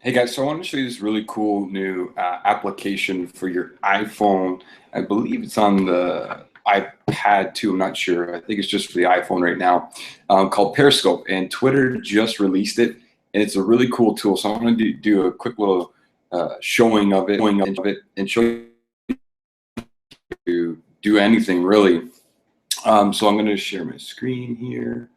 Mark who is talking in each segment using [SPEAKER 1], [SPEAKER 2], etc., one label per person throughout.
[SPEAKER 1] Hey guys, so I want to show you this really cool new application for your iPhone. I believe it's on the iPad too. I'm not sure. I think it's just for the iPhone right now, called Periscope. And Twitter just released it, and it's a really cool tool. So I'm going to do a quick little showing of it, and show you to do anything really. So I'm going to share my screen here.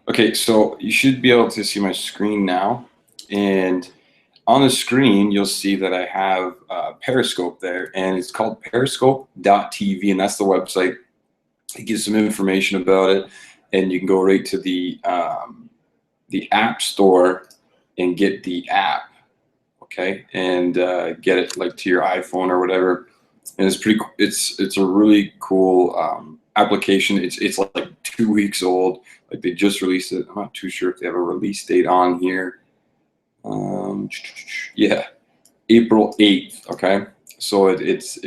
[SPEAKER 1] Okay, so you should be able to see my screen now, and on the screen you'll see that I have Periscope there, and it's called periscope.tv, and that's the website. It gives some information about it, and you can go right to the App Store and get the app, okay, and get it like to your iPhone or whatever. And it's pretty. It's a really cool application. It's like 2 weeks old. Like they just released it. I'm not too sure if they have a release date on here. Yeah, April 8th. Okay, so it's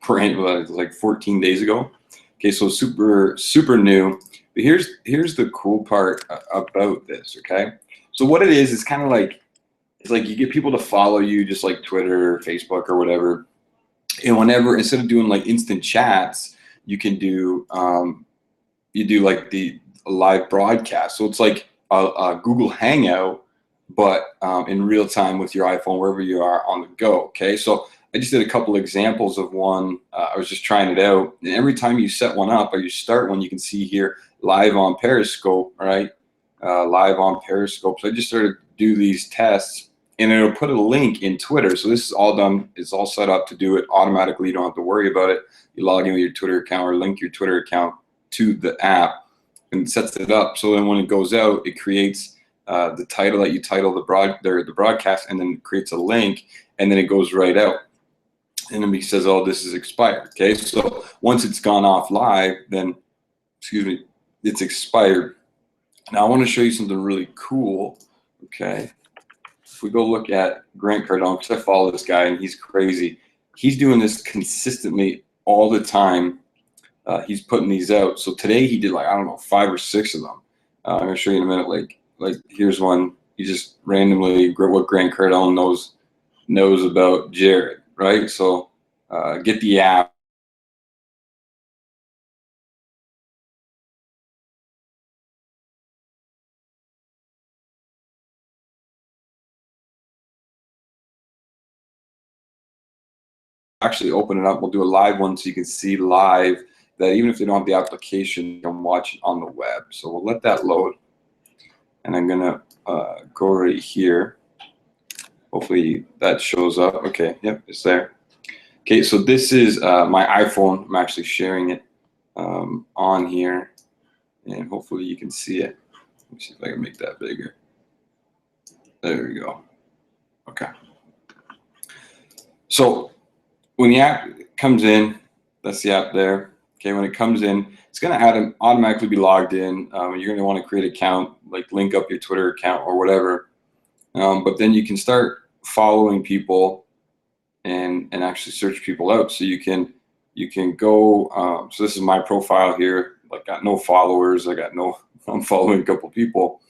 [SPEAKER 1] brand new. It's like 14 days ago. Okay, so super new. But here's the cool part about this. Okay, so what it is, it's kind of like it's like you get people to follow you just like Twitter or Facebook or whatever. And whenever, instead of doing like instant chats, you can do you do like the live broadcast. So it's like a Google Hangout, but in real time with your iPhone, wherever you are on the go. Okay, so I just did a couple examples of one. I was just trying it out, and every time you set one up or you start one, you can see here live on Periscope, right? Live on Periscope. So I just started to do these tests, and it'll put a link in Twitter. So this is all done. It's all set up to do it automatically. You don't have to worry about it. You log in with your Twitter account or link your Twitter account to the app, and it sets it up. So then when it goes out, it creates the title that you title the broadcast, and then it creates a link, and then it goes right out. And then it says, "Oh, this is expired." Okay, so once it's gone off live, then it's expired. Now I want to show you something really cool. Okay. If we go look at Grant Cardone, because I follow this guy and he's crazy. He's doing this consistently all the time. He's putting these out. So today he did like, I don't know, 5 or 6 of them. I'm gonna show you in a minute. Like here's one. He just randomly what Grant Cardone knows about Jared, right? So get the app. Actually open it up. We'll do a live one so you can see live that even if they don't have the application, you can watch it on the web. So we'll let that load. And I'm gonna go right here. Hopefully that shows up. Okay, yep, it's there. Okay, so this is my iPhone. I'm actually sharing it on here, and hopefully you can see it. Let me see if I can make that bigger. There we go. Okay. So when the app comes in, that's the app there. Okay, when it comes in, it's going to automatically be logged in. You're going to want to create an account, like link up your Twitter account or whatever. But then you can start following people and actually search people out. So you can go. So this is my profile here. Like, got no followers. I'm following a couple people.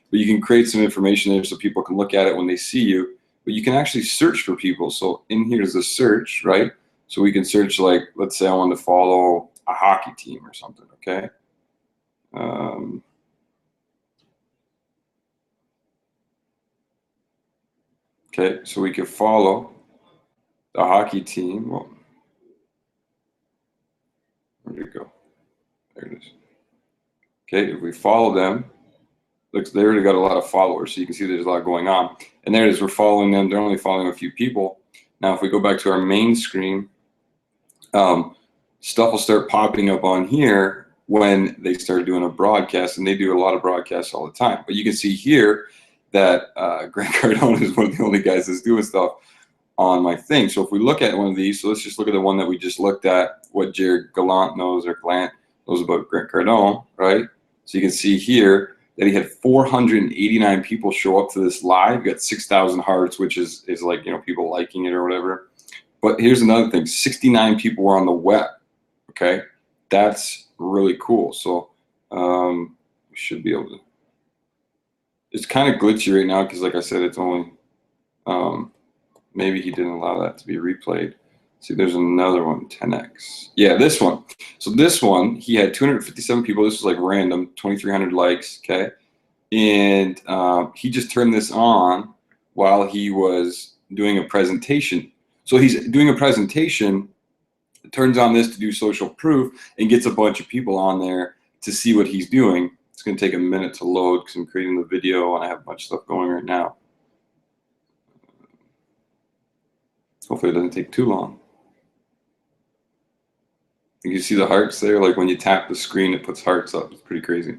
[SPEAKER 1] But you can create some information there so people can look at it when they see you. But you can actually search for people. So in here is the search, right? So we can search, like, let's say I want to follow a hockey team or something, okay? Okay, so we can follow the hockey team. Well, where'd it go? There it is. Okay, if we follow them, looks they already got a lot of followers, so you can see there's a lot going on. And there it is, we're following them. They're only following a few people. Now, if we go back to our main screen, stuff will start popping up on here when they start doing a broadcast, and they do a lot of broadcasts all the time. But you can see here that Grant Cardone is one of the only guys that's doing stuff on my thing. So if we look at one of these, so let's just look at the one that we just looked at, what Jared Gallant knows about Grant Cardone, right? So you can see here that he had 489 people show up to this live. Got 6,000 hearts, which is like, you know, people liking it or whatever. But here's another thing: 69 people were on the web. Okay, that's really cool. So we should be able to. It's kind of glitchy right now because, like I said, it's only. Maybe he didn't allow that to be replayed. See, there's another one, 10x. Yeah, this one. So this one, he had 257 people. This was like random, 2,300 likes, okay? And he just turned this on while he was doing a presentation. So he's doing a presentation, turns on this to do social proof, and gets a bunch of people on there to see what he's doing. It's going to take a minute to load because I'm creating the video and I have a bunch of stuff going right now. Hopefully it doesn't take too long. You can see the hearts there, like when you tap the screen, it puts hearts up. It's pretty crazy.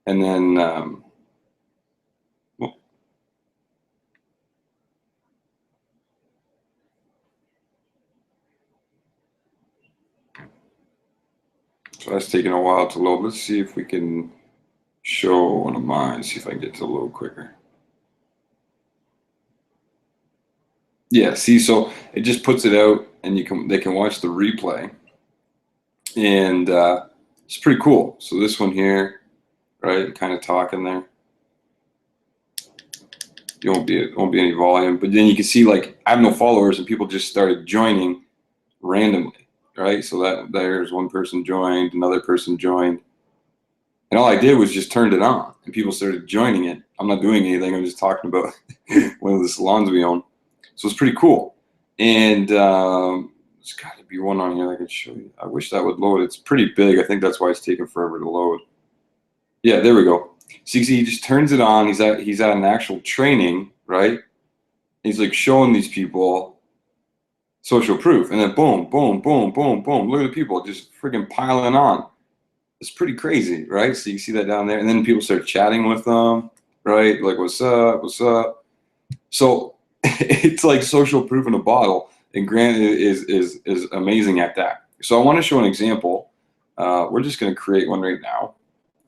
[SPEAKER 1] And then, well, so that's taking a while to load. Let's see if we can show one of mine, see if I can get to load quicker. Yeah, see, so it just puts it out and they can watch the replay. And it's pretty cool. So this one here, right, kind of talking there. You won't be any volume, but then you can see, like, I have no followers and people just started joining randomly, right? So that there's one person joined, another person joined, and all I did was just turned it on and people started joining it. I'm not doing anything. I'm just talking about one of the salons we own. So it's pretty cool. And there's got to be one on here I can show you. I wish that would load. It's pretty big. I think that's why it's taking forever to load. Yeah, there we go. So you see, he just turns it on. He's at an actual training, right? He's like showing these people social proof, and then boom, boom, boom, boom, boom. Look at the people just freaking piling on. It's pretty crazy, right? So you see that down there, and then people start chatting with them, right? Like, what's up? What's up? So it's like social proof in a bottle, and Grant is amazing at that. So I want to show an example. We're just going to create one right now.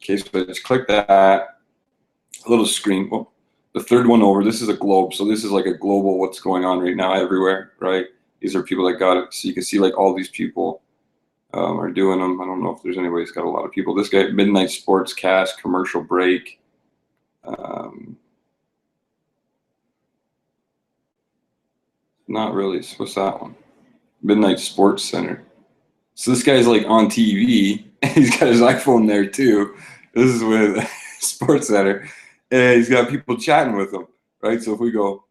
[SPEAKER 1] Okay, so I just click that, a little screen. Well, the third one over, this is a globe. So this is like a global what's going on right now everywhere, right? These are people that got it. So you can see like all these people are doing them. I don't know if there's anybody who's got a lot of people. This guy, Midnight Sports Cast, Commercial Break. Not really. What's that one? Midnight Sports Center. So this guy's like on TV, and he's got his iPhone there too. This is with Sports Center, and he's got people chatting with him, right? So if we go,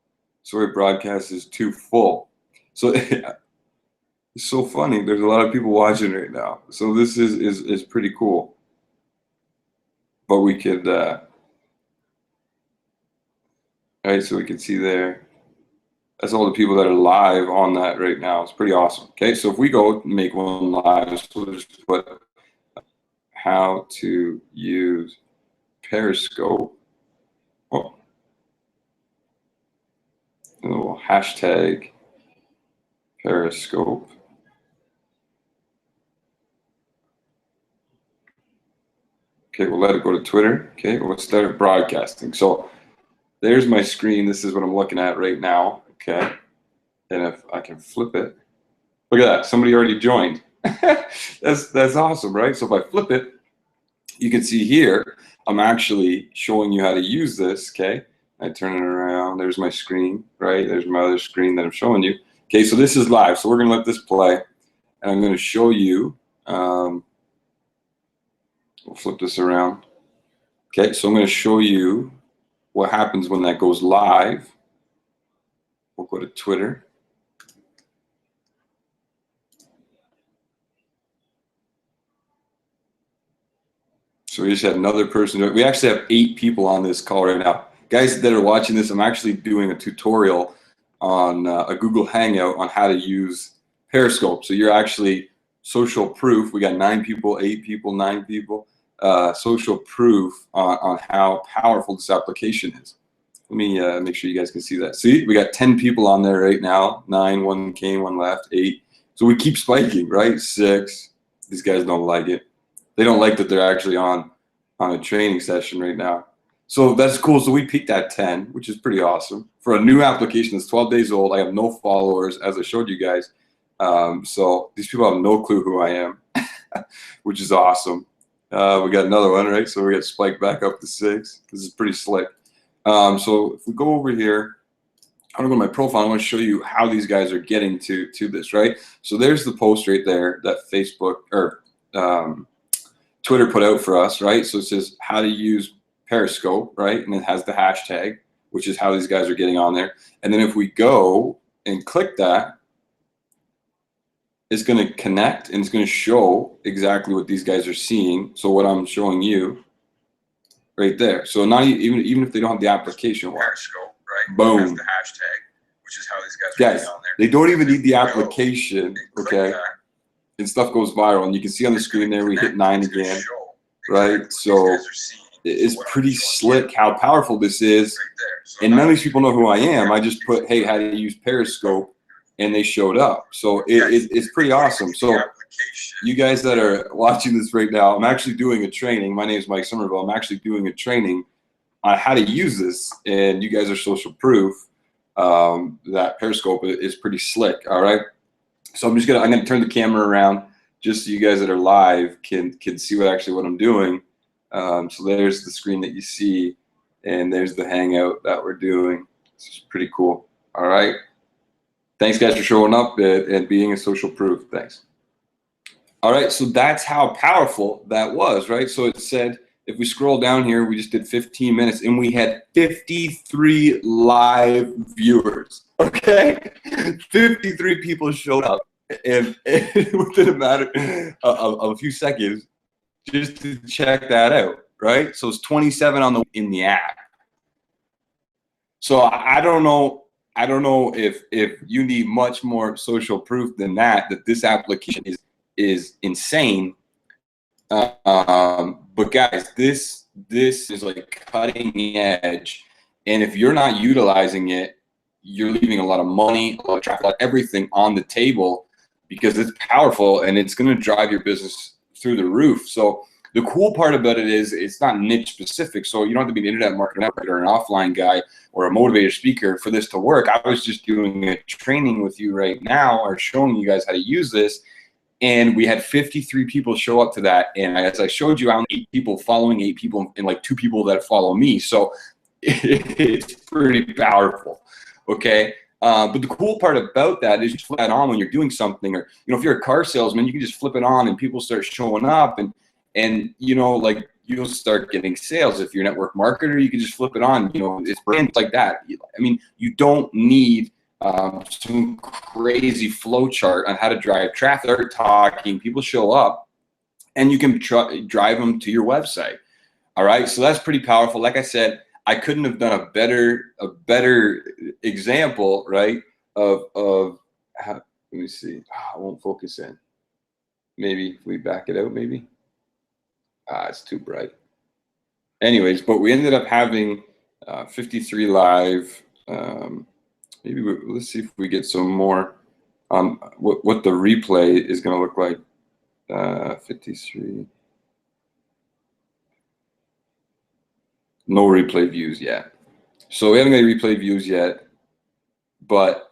[SPEAKER 1] sorry, broadcast is too full. So it's so funny. There's a lot of people watching right now. So this is pretty cool. But we could, right? So we can see there. That's all the people that are live on that right now. It's pretty awesome. Okay, so if we go make one live, so we'll just put how to use Periscope. Oh, a little hashtag Periscope. Okay, we'll let it go to Twitter. Okay, we'll start broadcasting. So there's my screen. This is what I'm looking at right now. Okay, and if I can flip it, look at that. Somebody already joined. That's awesome, right? So if I flip it, you can see here, I'm actually showing you how to use this, okay? I turn it around, there's my screen, right? There's my other screen that I'm showing you. Okay, so this is live, so we're gonna let this play, and I'm gonna show you, we'll flip this around. Okay, so I'm gonna show you what happens when that goes live. We'll go to Twitter. So we just had another person. We actually have 8 people on this call right now. Guys that are watching this, I'm actually doing a tutorial on a Google Hangout on how to use Periscope. So you're actually social proof. We got 9 people, 8 people, 9 people. Social proof on how powerful this application is. Let me make sure you guys can see that. See, we got 10 people on there right now. 9, 1 came, 1 left, 8. So we keep spiking, right? 6. These guys don't like it. They don't like that they're actually on on a training session right now. So that's cool. So we peaked at 10, which is pretty awesome for a new application that's 12 days old. I have no followers, as I showed you guys. So these people have no clue who I am, which is awesome. We got another one, right? So we got spiked back up to 6. This is pretty slick. So if we go over here, I'm gonna go to my profile. I want to show you how these guys are getting to this, right? So there's the post right there that Facebook or Twitter put out for us, right? So it says how to use Periscope, right? And it has the hashtag, which is how these guys are getting on there. And then if we go and click that, it's going to connect and it's going to show exactly what these guys are seeing. So what I'm showing you right there. So not even if they don't have the application,
[SPEAKER 2] Periscope, right?
[SPEAKER 1] Boom.
[SPEAKER 2] Has the hashtag, which is how these guys are getting on there.
[SPEAKER 1] They don't even need the application, okay? And stuff goes viral, and you can see on the screen there we hit 9 again, right? So it's pretty slick how powerful this is, and none of these people know who I am. I just put, hey, how to use Periscope, and they showed up. So it's pretty awesome. So you guys that are watching this right now, I'm actually doing a training. My name is Mike Somerville. I'm actually doing a training on how to use this, and you guys are social proof that Periscope is pretty slick. All right. So I'm gonna turn the camera around just so you guys that are live can see what I'm doing. So there's the screen that you see, and there's the hangout that we're doing. This is pretty cool. All right. Thanks guys for showing up and being a social proof. Thanks. All right. So that's how powerful that was, right? So it said, if we scroll down here, we just did 15 minutes and we had 53 live viewers. Okay, 53 people showed up, and within a matter of a few seconds, just to check that out, right? So it's 27 in the app. So I don't know if you need much more social proof than that this application is insane. But guys, this is like cutting edge, and if you're not utilizing it, you're leaving a lot of money, a lot of traffic, everything on the table, because it's powerful and it's going to drive your business through the roof. So the cool part about it is it's not niche specific. So you don't have to be an internet marketer or an offline guy or a motivator speaker for this to work. I was just doing a training with you right now, or showing you guys how to use this. And we had 53 people show up to that. And as I showed you, I'm 8 people following 8 people and like 2 people that follow me. So it's pretty powerful. Okay. But the cool part about that is you flip that on when you're doing something, or, you know, if you're a car salesman, you can just flip it on and people start showing up, and you know, like, you'll start getting sales. If you're a network marketer, you can just flip it on, you know, it's brands like that. I mean, you don't need some crazy flow chart on how to drive traffic. Start talking, people show up, and you can drive them to your website. All right. So that's pretty powerful. Like I said, I couldn't have done a better example, right? Of how, let me see. I won't focus in. Maybe if we back it out, maybe. It's too bright. Anyways, but we ended up having 53 live. Maybe let's see if we get some more on what the replay is going to look like. 53. No replay views yet. So we haven't got any replay views yet, but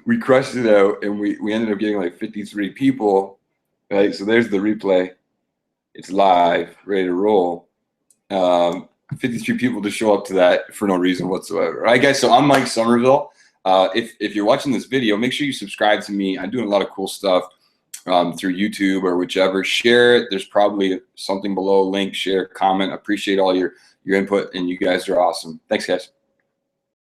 [SPEAKER 1] we crushed it out, and we ended up getting like 53 people, right? So there's the replay. It's live, ready to roll. 53 people to show up to that for no reason whatsoever. All right, guys, so I'm Mike Somerville. If you're watching this video, make sure you subscribe to me. I'm doing a lot of cool stuff through YouTube or whichever. Share it. There's probably something below, link, share, comment. Appreciate all your input, and you guys are awesome. Thanks, guys.